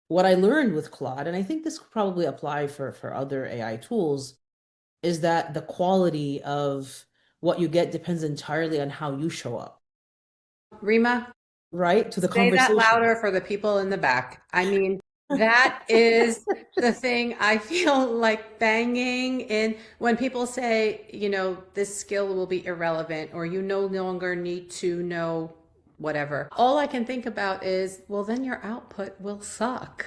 what I learned with Claude, and I think this could probably apply for other AI tools, is that the quality of what you get depends entirely on how you show up, Rima, right? To the say that conversation. louder for the people in the back. I mean, that is the thing I feel like banging in when people say, this skill will be irrelevant or you no longer need to know whatever. All I can think about is, well, then your output will suck.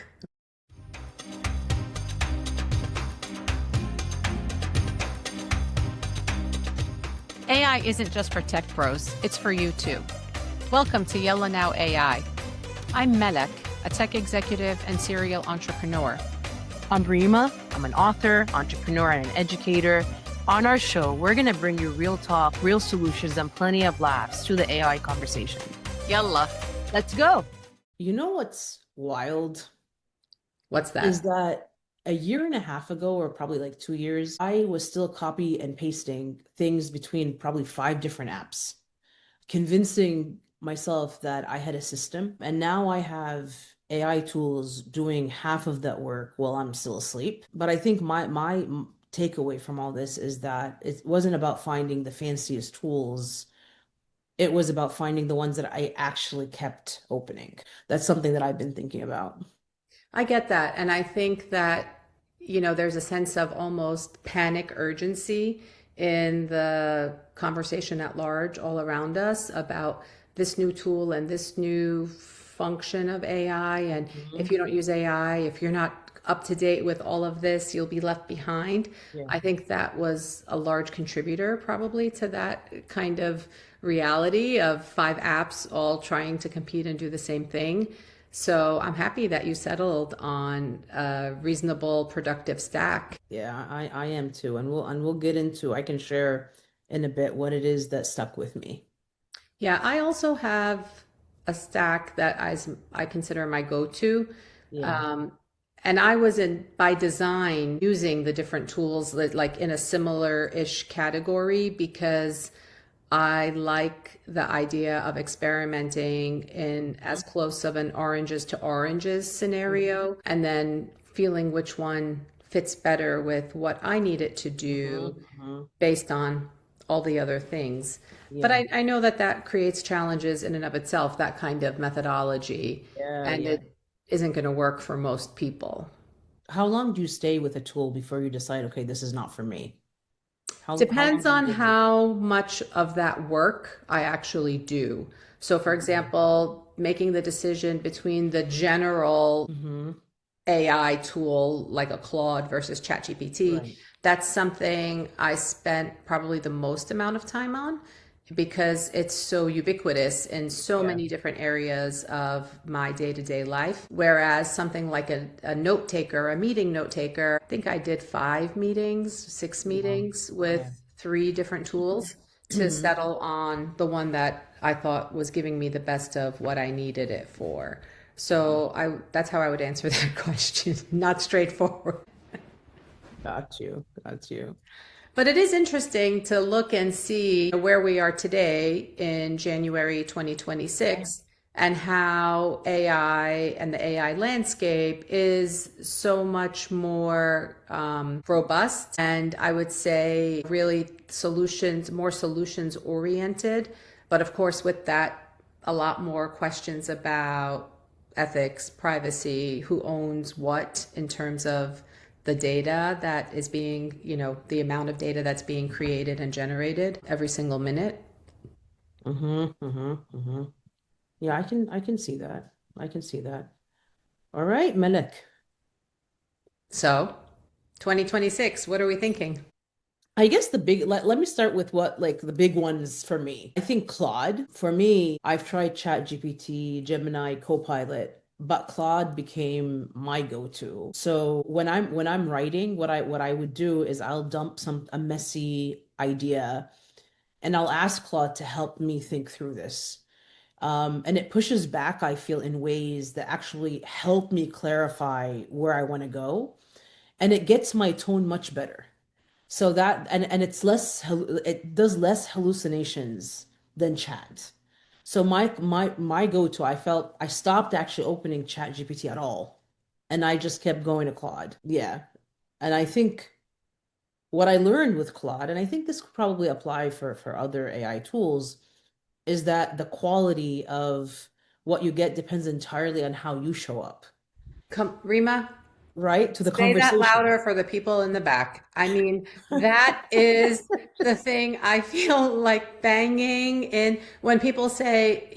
AI isn't just for tech pros, it's for you too. Welcome to YallaNowAI. I'm Malak, a tech executive and serial entrepreneur. I'm Reima. I'm an author, entrepreneur, and an educator. On our show, we're going to bring you real talk, real solutions, and plenty of laughs to the AI conversation. Yalla, let's go. You know what's wild What's is that? that a year and a half ago, or probably like 2 years, I was still copy and pasting things between probably five different apps, convincing myself that I had a system. And now I have AI tools doing half of that work while I'm still asleep. But I think my takeaway from all this is that it wasn't about finding the fanciest tools. It was about finding the ones that I actually kept opening. That's something that I've been thinking about. I get that. And I think that, there's a sense of almost panic urgency in the conversation at large all around us about this new tool and this new function of AI. And if Mhm. you don't use AI, if you're not up to date with all of this, you'll be left behind. Yeah. I think that was a large contributor probably to that kind of reality of five apps all trying to compete and do the same thing. So I'm happy that you settled on a reasonable, productive stack. Yeah, I am too. And we'll get into, I can share in a bit what it is that stuck with me. Yeah, I also have a stack that I consider my go-to. Yeah. Um, and I was in by design using the different tools like in a similar-ish category because I like the idea of experimenting in as close of an oranges to oranges scenario and then feeling which one fits better with what I need it to do Mm-hmm. based on all the other things. But Yeah. I know that that creates challenges in and of itself, that kind of methodology, Yeah, and yeah. it isn't going to work for most people. How long do you stay with a tool before you decide, okay, this is not for me? How long Depends do you on give it? how much of that work I actually do. So, for example, making the decision between the general Mm-hmm. AI tool like a Claude versus ChatGPT, Right. that's something I spent probably the most amount of time on because it's so ubiquitous in so Yeah. many different areas of my day-to-day life. Whereas something like a note taker, a meeting note taker, I think I did 5 meetings, six Yeah. meetings with Yeah. 3 different tools to Mhm. settle on the one that I thought was giving me the best of what I needed it for. So I that's how I would answer that question. Not straightforward. Got you. Got you. But it is interesting to look and see where we are today in January Yeah. 2026 and how AI and the AI landscape is so much more robust and I would say really more solutions oriented. But of course, with that, a lot more questions about ethics, privacy, who owns what in terms of the data that is being, the amount of data that's being created and generated every single minute. Mm-hmm. Mm-hmm. Mm-hmm. Yeah, I can see that. I can see that. All right, Malak. So, 2026, what are we thinking? I guess let me start with what like the big ones for me. I think Claude. For me, I've tried ChatGPT, Gemini, Copilot, but Claude became my go-to. So when I'm writing, what I would do is I'll dump a messy idea and I'll ask Claude to help me think through this. And it pushes back, I feel, in ways that actually help me clarify where I want to go. And it gets my tone much better. So that and it does less hallucinations than chat. So my go-to, I felt I stopped actually opening Chat GPT at all. and I just kept going to Claude. Yeah. And I think what I learned with Claude, and I think this could probably apply for other AI tools, is that the quality of what you get depends entirely on how you show up, Rima, right? To the say that conversation. louder for the people in the back. I mean, that is the thing I feel like banging in when people say,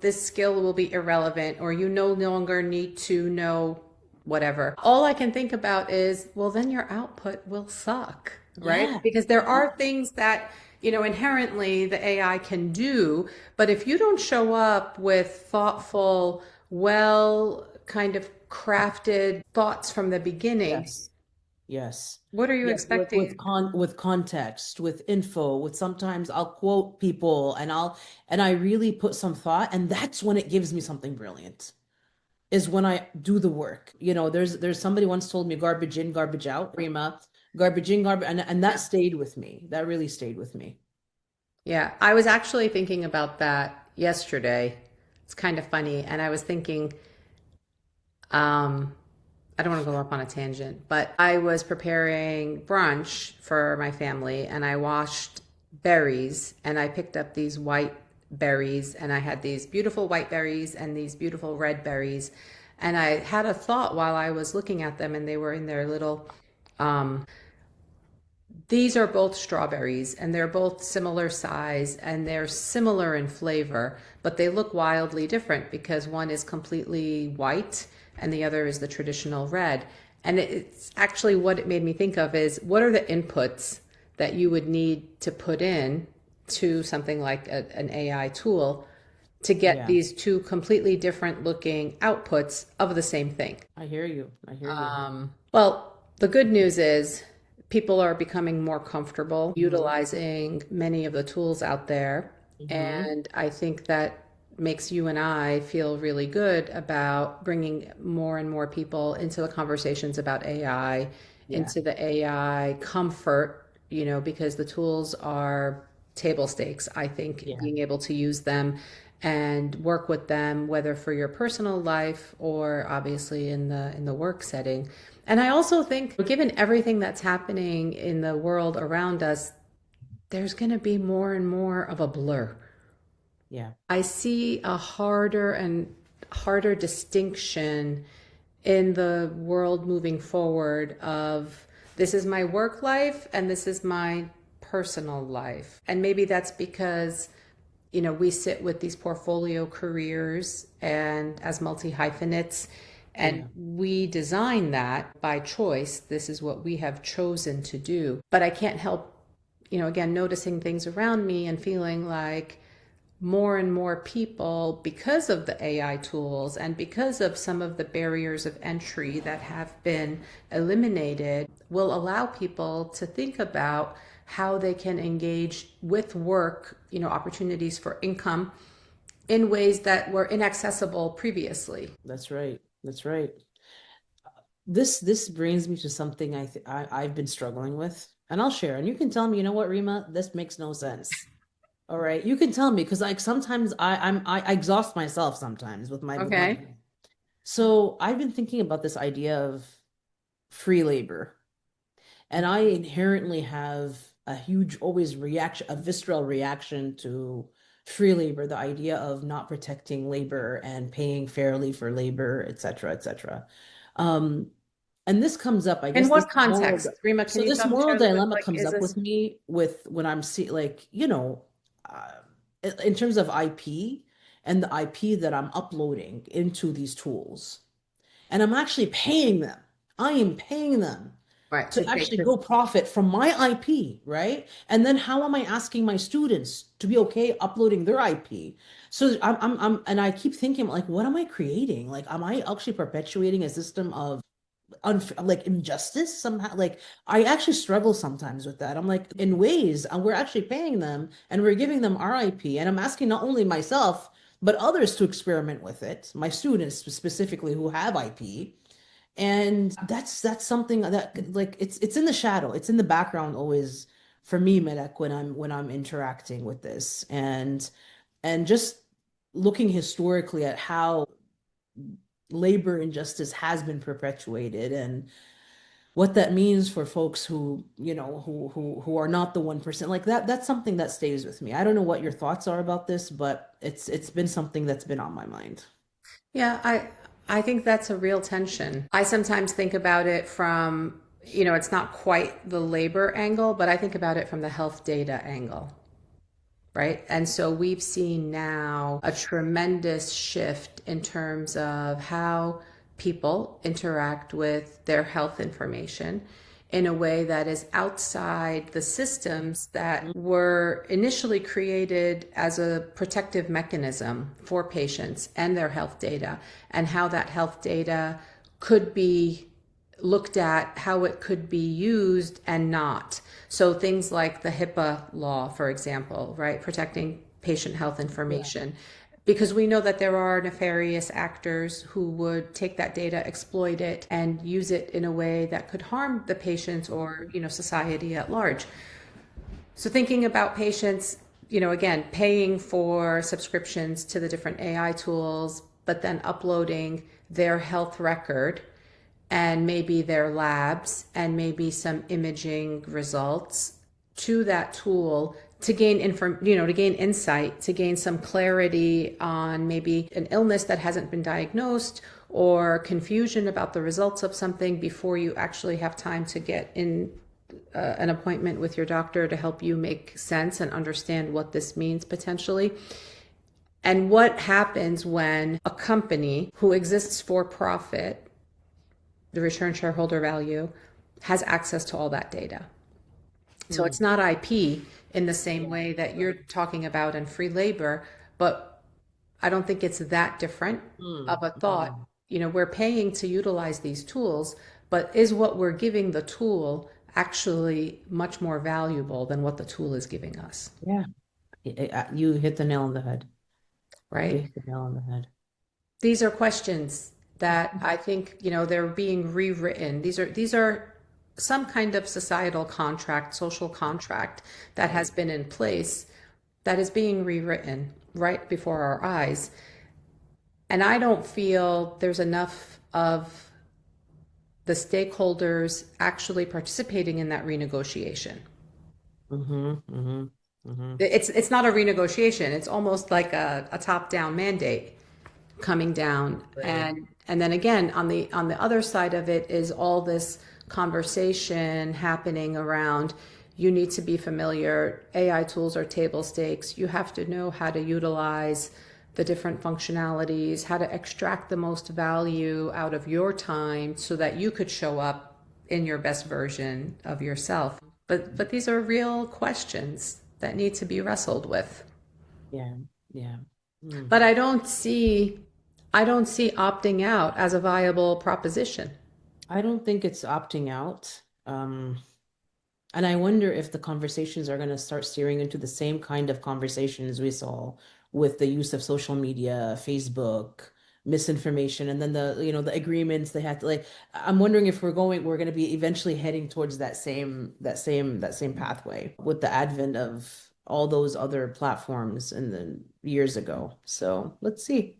this skill will be irrelevant or you no longer need to know whatever. All I can think about is, well, then your output will suck, right? Yeah. Because there Yeah. are things that, inherently the AI can do, but if you don't show up with thoughtful, well, kind of crafted thoughts from the beginning, Yes. Yes. what are you Yes, with expecting? with context, with info, with sometimes I'll quote people and I really put some thought, and that's when it gives me something brilliant. Is when I do the work. There's somebody once told me garbage in, garbage out, Rima, garbage in, garbage, and that stayed with me. That really stayed with me. Yeah, I was actually thinking about that yesterday. It's kind of funny. And I was thinking, um, I don't want to go off on a tangent, but I was preparing brunch for my family and I washed berries and I picked up these white berries and I had these beautiful white berries and these beautiful red berries. And I had a thought while I was looking at them and they were in their little um, these are both strawberries and they're both similar size and they're similar in flavor, but they look wildly different because one is completely white and the other is the traditional red. And it's actually what it made me think of is what are the inputs that you would need to put in to something like an AI tool to get Yeah, these two completely different looking outputs of the same thing? I hear you. I hear you. Well, the good news is people are becoming more comfortable Hmm. utilizing many of the tools out there. Hmm. And I think that makes you and I feel really good about bringing more and more people into the conversations about AI, Yeah, into the AI comfort, because the tools are table stakes. I think yeah, being able to use them and work with them, whether for your personal life or obviously in the work setting. And I also think, given everything that's happening in the world around us, there's going to be more and more of a blur. yeah. I see a harder and harder distinction in the world moving forward of this is my work life and this is my personal life. And maybe that's because we sit with these portfolio careers and as multi-hyphenates, and Yeah. we design that by choice. This is what we have chosen to do. But I can't help, again, noticing things around me and feeling like more and more people, because of the AI tools and because of some of the barriers of entry that have been eliminated, will allow people to think about how they can engage with work, opportunities for income in ways that were inaccessible previously. That's right. That's right. This brings me to something I've been struggling with, and I'll share. And you can tell me, you know what, Rima, this makes no sense. All right, you can tell me because like sometimes I exhaust myself sometimes with my. Okay. So I've been thinking about this idea of free labor. And I inherently have a huge, always reaction, a visceral reaction to free labor, the idea of not protecting labor and paying fairly for labor, et cetera, et cetera. Um, and this comes up, I In guess what context? Rima, can so you this talk me moral through a little bit? dilemma Like, comes is up this with me with when I'm uh, in terms of IP and the IP that I'm uploading into these tools and I'm actually paying them. I am paying them right to to take actually this? go profit from my IP, right? And then how am I asking my students to be okay uploading their IP? So and I keep thinking like, what am I creating? Like, am I actually perpetuating a system of like injustice somehow? Like, I actually struggle sometimes with that. I'm like, in ways, we're actually paying them and we're giving them our IP, and I'm asking not only myself but others to experiment with it, my students specifically who have IP. And that's something that like it's in the shadow, it's in the background always for me, Malak, when I'm interacting with this and just looking historically at how labor injustice has been perpetuated, and what that means for folks who, who are not the 1%. Like that's something that stays with me. I don't know what your thoughts are about this, but it's been something that's been on my mind. Yeah, I think that's a real tension. I sometimes think about it from, it's not quite the labor angle, but I think about it from the health data angle, right? And so we've seen now a tremendous shift in terms of how people interact with their health information in a way that is outside the systems that were initially created as a protective mechanism for patients and their health data, and how that health data could be looked at, how it could be used and not. So things like the HIPAA law, for example, right? Protecting patient health information. Because we know that there are nefarious actors who would take that data, exploit it, and use it in a way that could harm the patients or, society at large. So thinking about patients, again, paying for subscriptions to the different AI tools, but then uploading their health record and maybe their labs and maybe some imaging results to that tool to gain to gain insight, to gain some clarity on maybe an illness that hasn't been diagnosed, or confusion about the results of something before you actually have time to get in an appointment with your doctor to help you make sense and understand what this means potentially. And what happens when a company who exists for profit, the return shareholder value, has access to all that data? So it's not IP in the same way that you're talking about in free labor, but I don't think it's that different of a thought. We're paying to utilize these tools, but is what we're giving the tool actually much more valuable than what the tool is giving us? Yeah. You hit the nail on the head. You Right? hit the nail on the head. These are questions that I think, they're being rewritten. These are some kind of societal contract, social contract that has been in place that is being rewritten right before our eyes. And I don't feel there's enough of the stakeholders actually participating in that renegotiation. It's not a renegotiation. It's almost like a top-down mandate coming down. Right. And then again, on the other side of it is all this conversation happening around, you need to be familiar. AI tools are table stakes. You have to know how to utilize the different functionalities, how to extract the most value out of your time so that you could show up in your best version of yourself. But these are real questions that need to be wrestled with. Yeah. Yeah. But I don't see opting out as a viable proposition. I don't think it's opting out. And I wonder if the conversations are going to start steering into the same kind of conversations we saw with the use of social media, Facebook, misinformation, and then the agreements they had to like. I'm wondering if we're going to be eventually heading towards that same pathway with the advent of all those other platforms in the years ago. So let's see.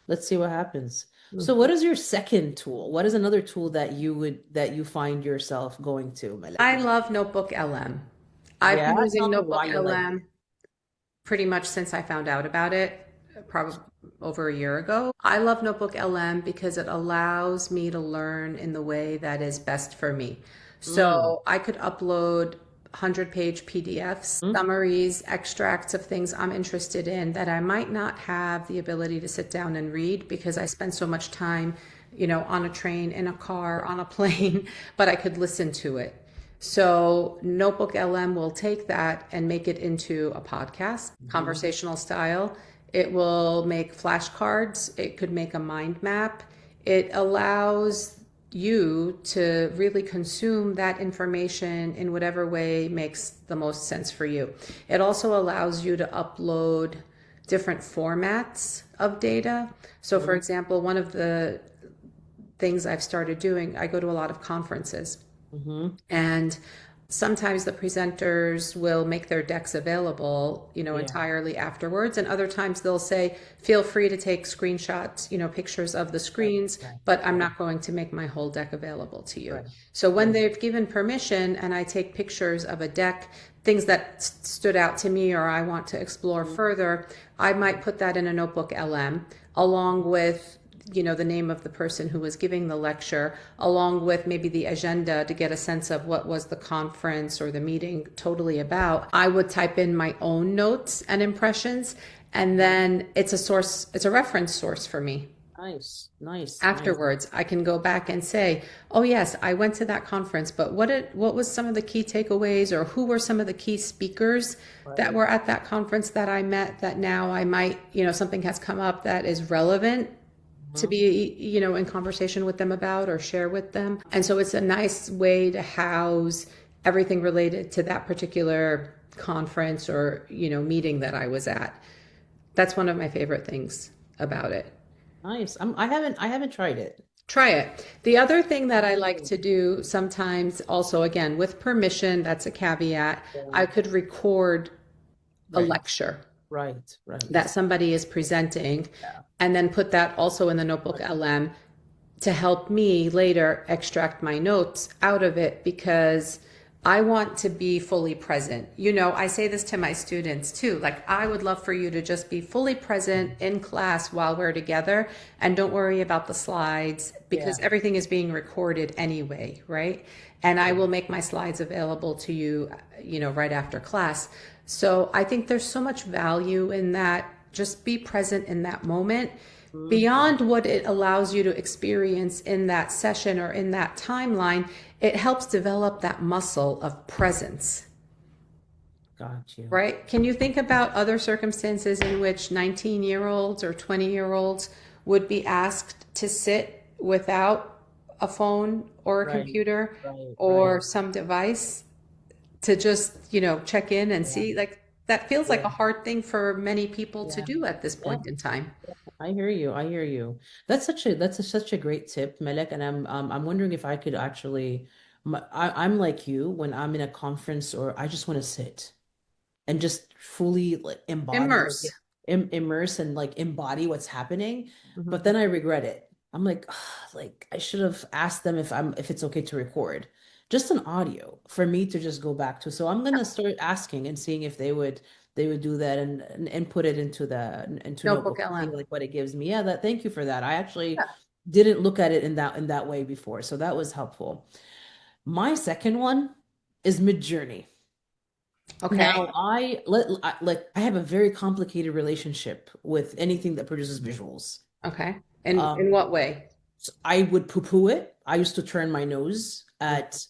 Let's see what happens. So what is your second tool? What is another tool that you find yourself going to, Malak? I love NotebookLM. I've Yeah, been using tell me why you like NotebookLM pretty much since I found out about it, probably over a year ago. I love NotebookLM because it allows me to learn in the way that is best for me. So I could upload 100-page PDFs, summaries, extracts of things I'm interested in that I might not have the ability to sit down and read because I spend so much time, on a train, in a car, on a plane, but I could listen to it. So NotebookLM will take that and make it into a podcast, conversational style. It will make flashcards. It could make a mind map. It allows you to really consume that information in whatever way makes the most sense for you. It also allows you to upload different formats of data. So for example, one of the things I've started doing, I go to a lot of conferences. And Sometimes the presenters will make their decks available, Yeah. entirely afterwards. And other times they'll say, feel free to take screenshots, pictures of the Right. screens, Right. but I'm Right. not going to make my whole deck available to you. Right. So when Right. they've given permission and I take pictures of a deck, things that stood out to me or I want to explore Mhm. further, I might put that in a notebook LM along with the name of the person who was giving the lecture, along with maybe the agenda to get a sense of what was the conference or the meeting totally about. I would type in my own notes and impressions, and then it's a source, it's a reference source for me. Nice. Nice. Nice. Afterwards, I can go back and say, "Oh yes, I went to that conference, but what was some of the key takeaways or who were some of the key speakers that Right. were at that conference that I met that now I might, something has come up that is relevant to Mhm. be, in conversation with them about or share with them." And so it's a nice way to house everything related to that particular conference or, meeting that I was at. That's one of my favorite things about it. Nice. I haven't tried it. Try it. The other thing that I like Oh, to do sometimes, also again with permission, that's a caveat, yeah. I could record a Right. lecture Right. that Right. somebody is presenting Yeah. and then put that also in the notebook Right. LM to help me later extract my notes out of it because I want to be fully present. I say this to my students too. Like, I would love for you to just be fully present in class while we're together and don't worry about the slides Yeah. because everything is being recorded anyway, right? And I Yeah. will make my slides available to you, right after class. So I think there's so much value in that. Just be present in that moment Mhm. beyond what it allows you to experience in that session or in that timeline. It helps develop that muscle of presence, Got you. right? Can you think about other circumstances in which 19-year-olds or 20-year-olds would be asked to sit without a phone or a Right. computer Right. Right. or some device to just, check in and Yeah. see? Like, that feels like Yeah. a hard thing for many people to Yeah. do at this Yeah. point in time. I hear you. I hear you. Such a great tip, Melek, and I'm wondering if I could actually. I'm like you when I'm in a conference or I just want to sit and just fully like embody, like Immerse. immerse and like embody what's happening. But Mhm. then I regret it. I'm like, like I should have asked them if it's okay to record just an audio for me to just go back to. So I'm gonna start asking and seeing if they would do that and put it into Notebook Notebook and see LM. like what it gives me. Yeah, that thank you for that. I actually didn't look at it in that way before, so that was helpful. My second one is Midjourney. Okay. Now, I have a very complicated relationship with anything that produces visuals. Okay. In Um, what way? so I would poo-poo it. I used to turn my nose at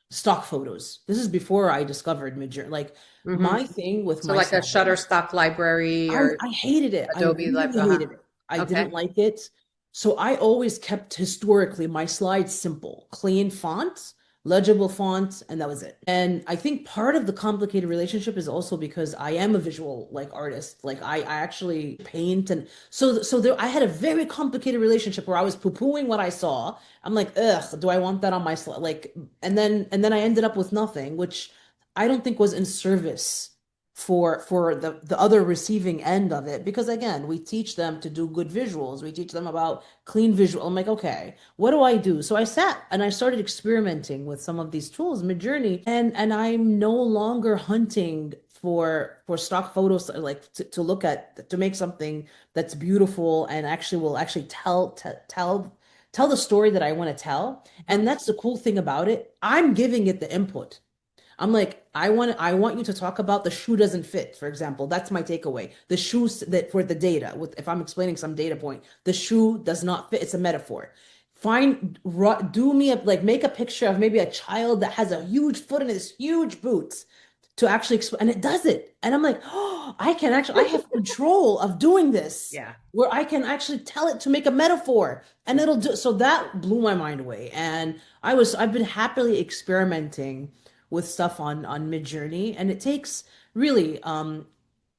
stock photos. This is before I discovered Midjourney. Like Mm-hmm. my thing with So my like a slides, Shutterstock library I or I hated it. I Adobe really Library. Uh-huh. hated it. I Okay. didn't like it. So I always kept historically my slides simple, clean font, legible font, and that was it. And I think part of the complicated relationship is also because I am a visual like artist. Like I actually paint and so there I had a very complicated relationship where I was poo-pooing what I saw. I'm like, ugh, do I want that on my slide? Like, and then I ended up with nothing, which I don't think was in service for the other receiving end of it because again we teach them to do good visuals, we teach them about clean visual. I'm like, okay, what do I do? So I sat and I started experimenting with some of these tools, Midjourney, and I'm no longer hunting for stock photos like to look at to make something that's beautiful and actually will actually tell the story that I want to tell. And that's the cool thing about it, I'm giving it the input. I'm like, I want you to talk about the shoe doesn't fit, for example. That's my takeaway. The shoes that for the data, with if I'm explaining some data point, the shoe does not fit. It's a metaphor. Do me like make a picture of maybe a child that has a huge foot in this huge boots to actually explain, and it does it. And I'm like, oh, I have control of doing this Yeah. where I can actually tell it to make a metaphor and it'll do. So that blew my mind away. And I've been happily experimenting with stuff on Midjourney, and it takes really and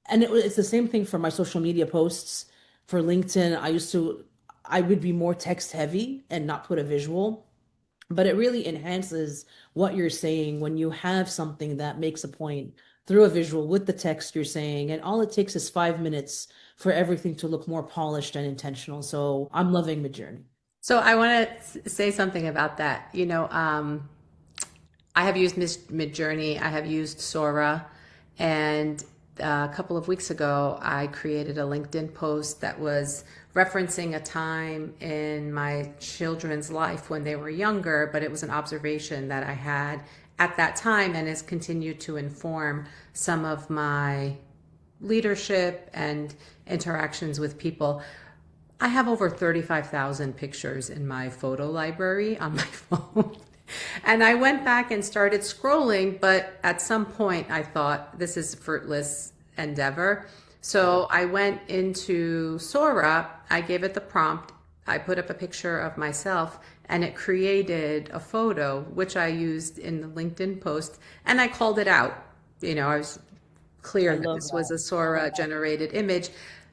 it's the same thing for my social media posts for LinkedIn. I would be more text heavy and not put a visual. but it really enhances what you're saying when you have something that makes a point through a visual with the text you're saying. And all it takes is 5 minutes for everything to look more polished and intentional. So I'm loving Midjourney. So I want to say something about that. I have used Midjourney, I have used Sora, and a couple of weeks ago, I created a LinkedIn post that was referencing a time in my children's life when they were younger, but it was an observation that I had at that time and has continued to inform some of my leadership and interactions with people. I have over 35,000 pictures in my photo library on my phone. And I went back and started scrolling, but at some point I thought this is a fruitless endeavor. So I went into Sora, I gave it the prompt, I put up a picture of myself, and it created a photo, which I used in the LinkedIn post, and I called it out. I was I clear that love this was that. a Sora generated image.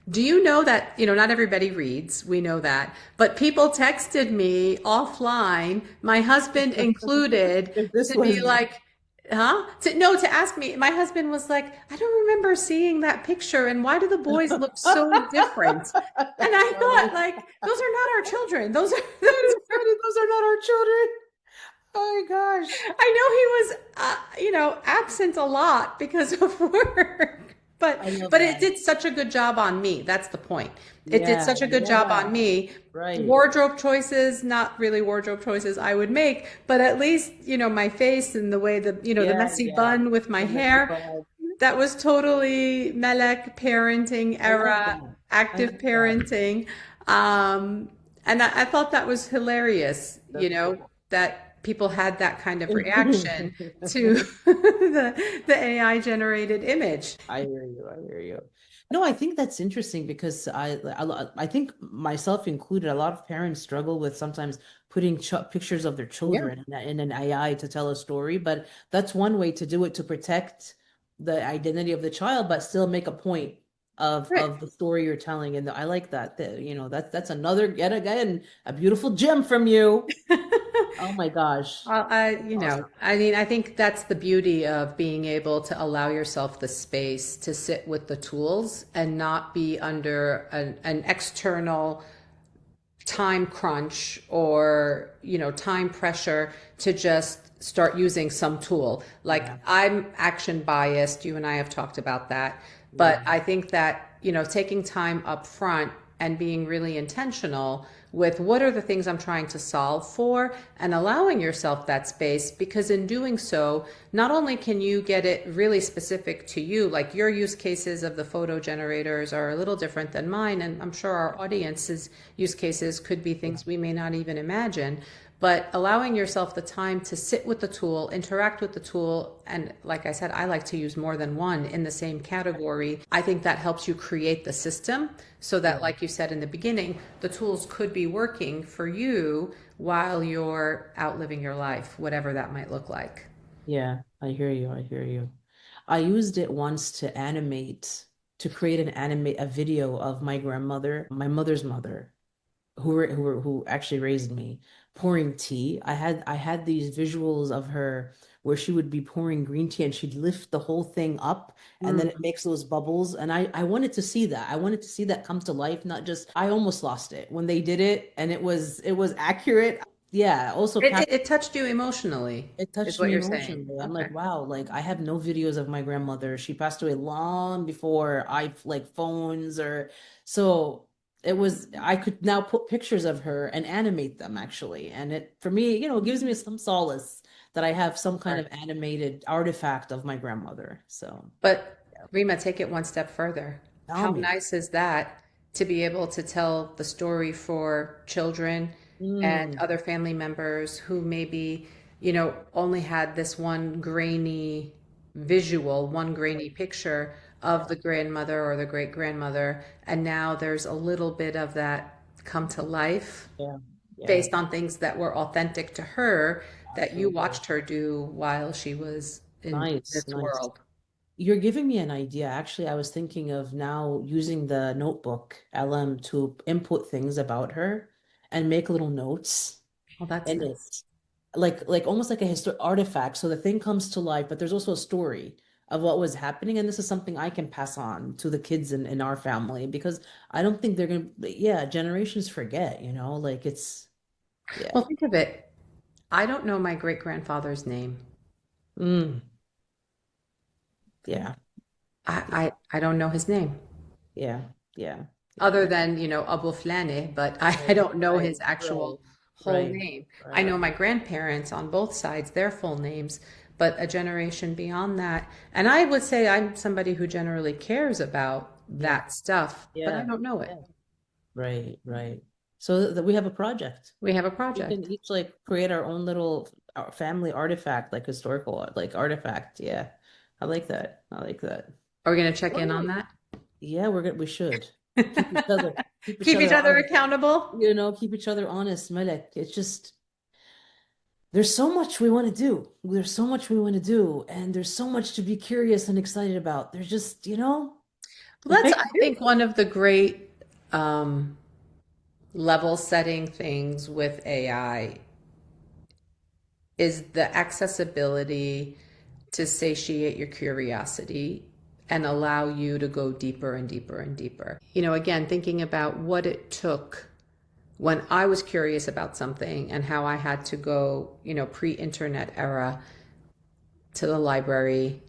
Do you know that, not everybody reads, we know that, but people texted me offline, my husband included, If this to be was like, huh? No, to ask me. My husband was like, I don't remember seeing that picture, and why do the boys look so different? And That's I thought, funny. like, those are not our children. Those are, That those is funny. Those are not our children. Oh my gosh. I know he was, absent a lot because of work, but I love but it that. did such a good job on me. That's the point. It did Yeah, such a good job yeah, on me. right. Wardrobe choices, not really wardrobe choices I would make, but at least, my face and the way the Yeah, messy yeah. bun with my The messy hair, bun. that was totally Malak parenting I love era, that. I active love that. parenting. Um, and I thought that was hilarious, That's cool. that people had that kind of reaction to the AI generated image. I hear you. I hear you. No, I think that's interesting because I think myself included, a lot of parents struggle with sometimes putting ch pictures of their Yeah. children in an AI to tell a story. But that's one way to do it to protect the identity of the child, but still make a point Right. of the story you're telling. And I like that. That's another yet again a beautiful gem from you. Oh my gosh, Well, awesome. I mean, I think that's the beauty of being able to allow yourself the space to sit with the tools and not be under an external time crunch or, time pressure to just start using some tool. Like Yeah, I'm action biased. You and I have talked about that. But yeah. I think that, taking time up front and being really intentional with what are the things I'm trying to solve for and allowing yourself that space, because in doing so, not only can you get it really specific to you, like your use cases of the photo generators are a little different than mine, and I'm sure our audience's use cases could be things we may not even imagine. But allowing yourself the time to sit with the tool, interact with the tool, and like I said, I like to use more than one in the same category. I think that helps you create the system so that, Yeah. like you said in the beginning, the tools could be working for you while you're out living your life, whatever that might look like. Yeah, I hear you. I hear you. I used it once to create a video of my grandmother, my mother's mother, who actually raised me, pouring tea. I had these visuals of her where she would be pouring green tea and she'd lift the whole thing up and then it makes those bubbles. And I wanted to see that. I wanted to see that come to life, not just I almost lost it when they did it and it was accurate. Yeah, also It touched you emotionally, it is touched what me you're saying. emotionally. I'm like, Okay. wow, like I have no videos of my grandmother. She passed away long before I like phones or so I could now put pictures of her and animate them actually. And it for me, gives me some solace that I have some kind of animated artifact of my grandmother. So But Rima, take it one step further. tell How me. nice is that to be able to tell the story for children and Mm, other family members who maybe, only had this one grainy visual, one grainy picture of yeah, the grandmother or the great grandmother, and now there's a little bit of that come to life yeah, yeah, based on things that were authentic to her that you absolutely. watched her do while she was in Nice, this nice. world. You're giving me an idea. Actually, I was thinking of now using the notebook LM to input things about her and make little notes Oh, that's in nice. it. like almost like a historic artifact. So the thing comes to life, but there's also a story of what was happening. And this is something I can pass on to the kids in our family because I don't think they're gonna, yeah, generations forget, like yeah. Well, think of it. I don't know my great grandfather's name. Mm, yeah, I don't know his name. yeah, yeah, yeah. Other than, Abu Flane, but I Right, don't know his right, actual right, whole right, name. I right. know my grandparents on both sides, their full names, but a generation beyond that. And I would say I'm somebody who generally cares about Yeah, that stuff, but I yeah, don't know it. yeah. Right, right. So that we have a project. We have a We can project. each like create our own little family artifact, like historical like artifact. Yeah. I like that. I like that. Are we going to check All in on right. that? Yeah, we should keep each other keep each Keep each other other honest. accountable? Keep each other honest, Malek. It's just there's so much we want to do. There's so much we want to do, and there's so much to be curious and excited about. There's just, Well, it that's, makes I think, one of the great um, level setting things with AI is the accessibility to satiate your curiosity and allow you to go deeper and deeper and deeper. Again, thinking about what it took when I was curious about something and how I had to go, pre-internet era to the library,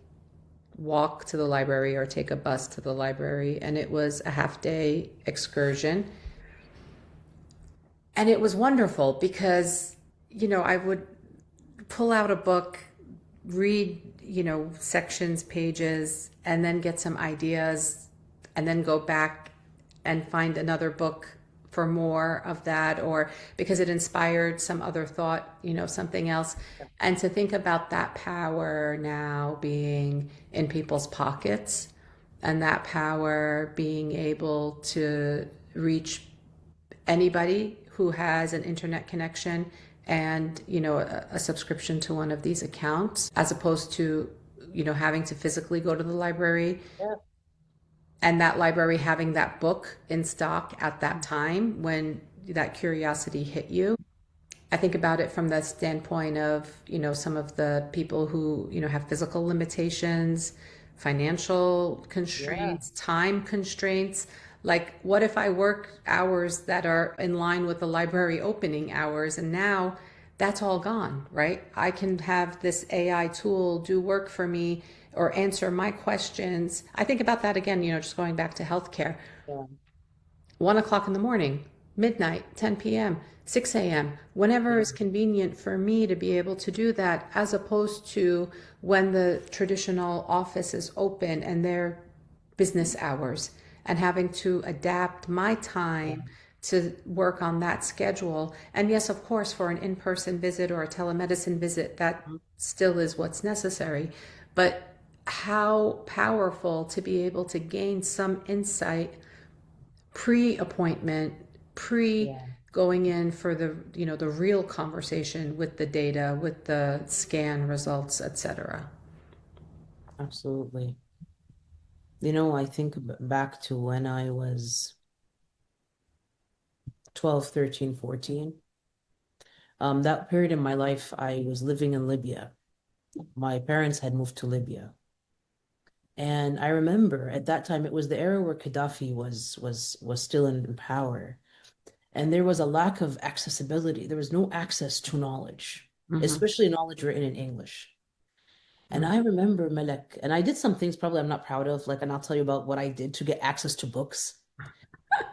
walk to the library or take a bus to the library. And it was a half day excursion. And it was wonderful because, I would pull out a book, read, sections, pages, and then get some ideas, and then go back and find another book for more of that, or because it inspired some other thought, something else. And to think about that power now being in people's pockets and that power being able to reach anybody who has an internet connection and a subscription to one of these accounts as opposed to having to physically go to the library yeah. and that library having that book in stock at that time when that curiosity hit you. I think about it from the standpoint of some of the people who have physical limitations, financial Yeah. constraints, time constraints. Like, what if I work hours that are in line with the library opening hours, and now that's all gone, right? I can have this AI tool do work for me or answer my questions. I think about that again, just going back to healthcare. Yeah. 1 o'clock in the morning, midnight, 10 p.m., 6 a.m., whenever Yeah. is convenient for me to be able to do that, as opposed to when the traditional office is open and their business hours and having to adapt my time to work on that schedule. And yes, of course, for an in person visit or a telemedicine visit, that still is what's necessary. But how powerful to be able to gain some insight pre-appointment, pre Yeah. going in for the real conversation with the data, with the scan results, etc. Absolutely. I think back to when I was 12, 13, 14. That period in my life, I was living in Libya. My parents had moved to Libya. And I remember at that time it was the era where Gaddafi was still in power. And there was a lack of accessibility. There was no access to knowledge, Mm-hmm. especially knowledge written in English. And I remember Malek, and I did some things probably I'm not proud of, like, and I'll tell you about what I did to get access to books.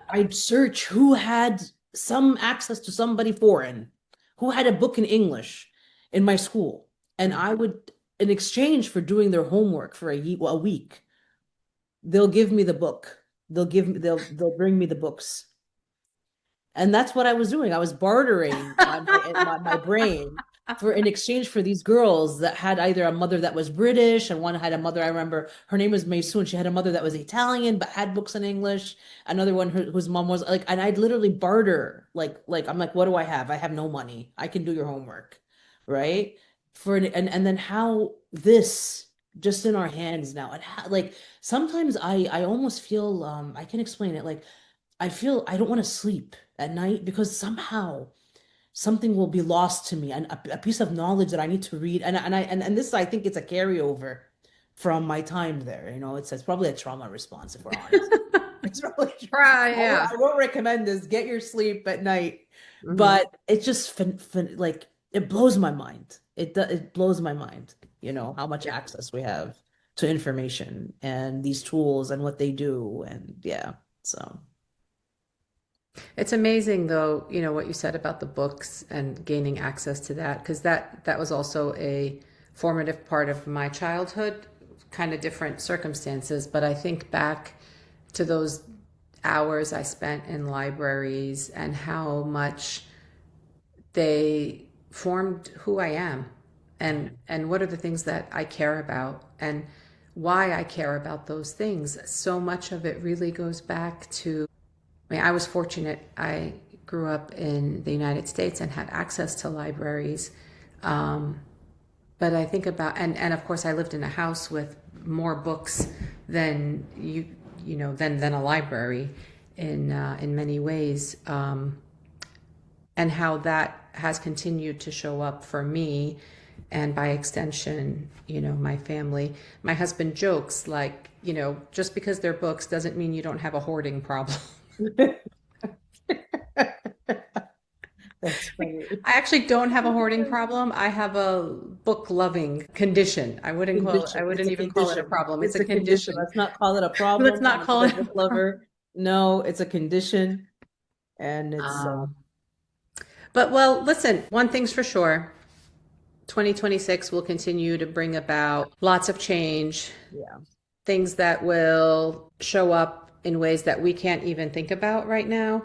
I'd search who had some access to somebody foreign, who had a book in English in my school. And I would, in exchange for doing their homework for a week, they'll give me the book. They'll bring me the books. And that's what I was doing. I was bartering my brain for in exchange for these girls that had either a mother that was British and one had a mother, I remember her name was Maysoon. She had a mother that was Italian but had books in English. Another one whose mom was like, and I'd literally barter like I'm like, what do I have? I have no money. I can do your homework, right? And then how this just in our hands now and how, like sometimes I almost feel I can explain it like I feel I don't want to sleep at night because something will be lost to me, and a piece of knowledge that I need to read. And this, I think it's a carryover from my time there. It's probably a trauma response, if we're honest. It's probably Yeah. I won't recommend this. Get your sleep at night. Hmm. But it just like it blows my mind. It blows my mind, how much Yeah. access we have to information and these tools and what they do. And yeah, so It's amazing though, what you said about the books and gaining access to that, because that was also a formative part of my childhood, kind of different circumstances, but I think back to those hours I spent in libraries and how much they formed who I am and what are the things that I care about and why I care about those things. So much of it really goes back to, I mean, I was fortunate. I grew up in the United States and had access to libraries. Um, but I think about, and of course I lived in a house with more books than than a library in many ways. And how that has continued to show up for me and by extension, my family. My husband jokes like, just because they're books doesn't mean you don't have a hoarding problem. that's funny. I actually don't have a hoarding problem. I have a book loving condition. I Condition. It's wouldn't a even call it a condition. problem. It's It's a a condition. condition. Let's not call it a Let's problem for not call another it a book problem. lover. No, it's a condition, and it's Um, but well, listen, one thing's for sure. 2026 will continue to bring about lots of change, yeah, things that will show up in ways that we can't even think about right now.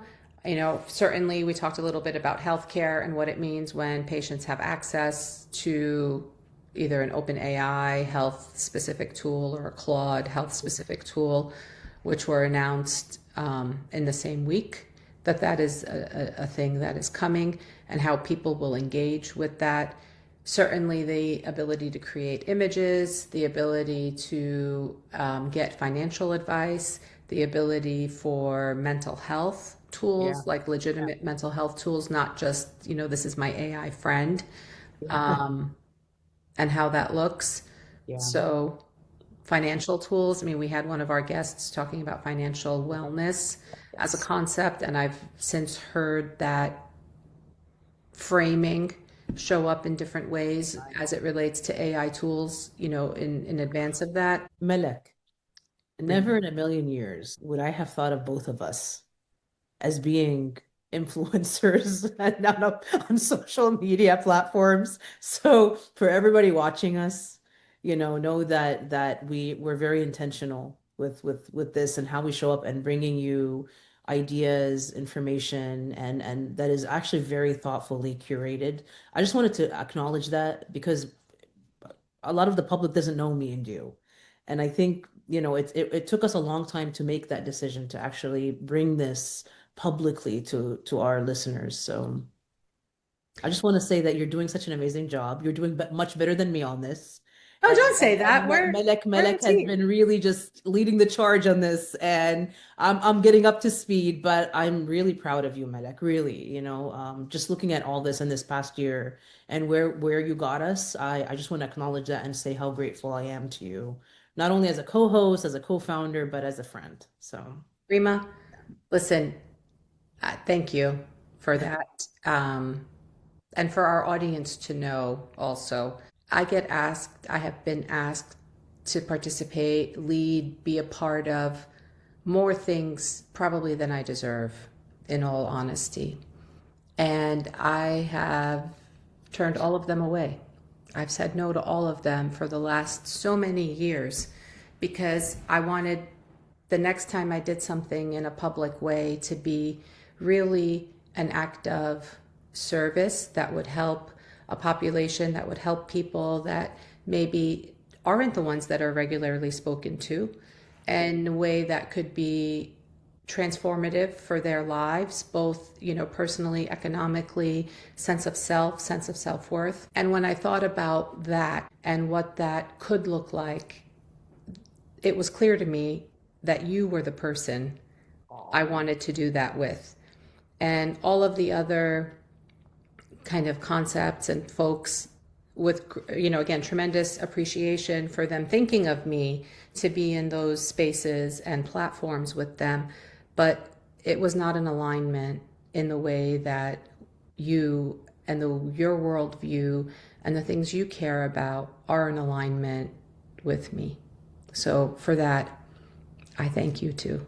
Certainly we talked a little bit about healthcare and what it means when patients have access to either an open AI health specific tool or a Claude health specific tool, which were announced in the same week, that is a thing that is coming and how people will engage with that. Certainly, the ability to create images, the ability to get financial advice, the ability for mental health yeah, tools, like legitimate mental health tools, not just, this is my AI friend, yeah, um, and how that looks. yeah. So, financial tools, I mean, we had one of our guests talking about financial wellness as a Yes. concept, and I've since heard that framing show up in different ways as it relates to AI tools, in advance of that. Malak, never in a million years would I have thought of both of us as being influencers and on social media platforms. So for everybody watching us, know that we're very intentional with this and how we show up and bringing you ideas, information, and that is actually very thoughtfully curated. I just wanted to acknowledge that because a lot of the public doesn't know me and you. And I think, it took us a long time to make that decision to actually bring this publicly to our listeners. So I just want to say that you're doing such an amazing job. You're doing much better than me on this. Oh, And, don't say and that. We're a Melek has team. been really just leading the charge on this, and I'm getting up to speed. But I'm really proud of you, Melek. Really, just looking at all this in this past year and where you got us, I just want to acknowledge that and say how grateful I am to you, not only as a co-host, as a co-founder, but as a friend. So Rima, listen, thank you for that. And for our audience to know also, I have been asked to participate, lead, be a part of more things probably than I deserve, in all honesty. And I have turned all of them away. I've said no to all of them for the last so many years because I wanted the next time I did something in a public way to be really an act of service that would help a population, that would help people that maybe aren't the ones that are regularly spoken to, in a way that could be transformative for their lives, both, personally, economically, sense of self-worth. And when I thought about that and what that could look like, it was clear to me that you were the person I wanted to do that with. And all of the other kind of concepts and folks with, again, tremendous appreciation for them thinking of me to be in those spaces and platforms with them. But it was not an alignment in the way that you and your worldview and the things you care about are in alignment with me. So for that, I thank you too.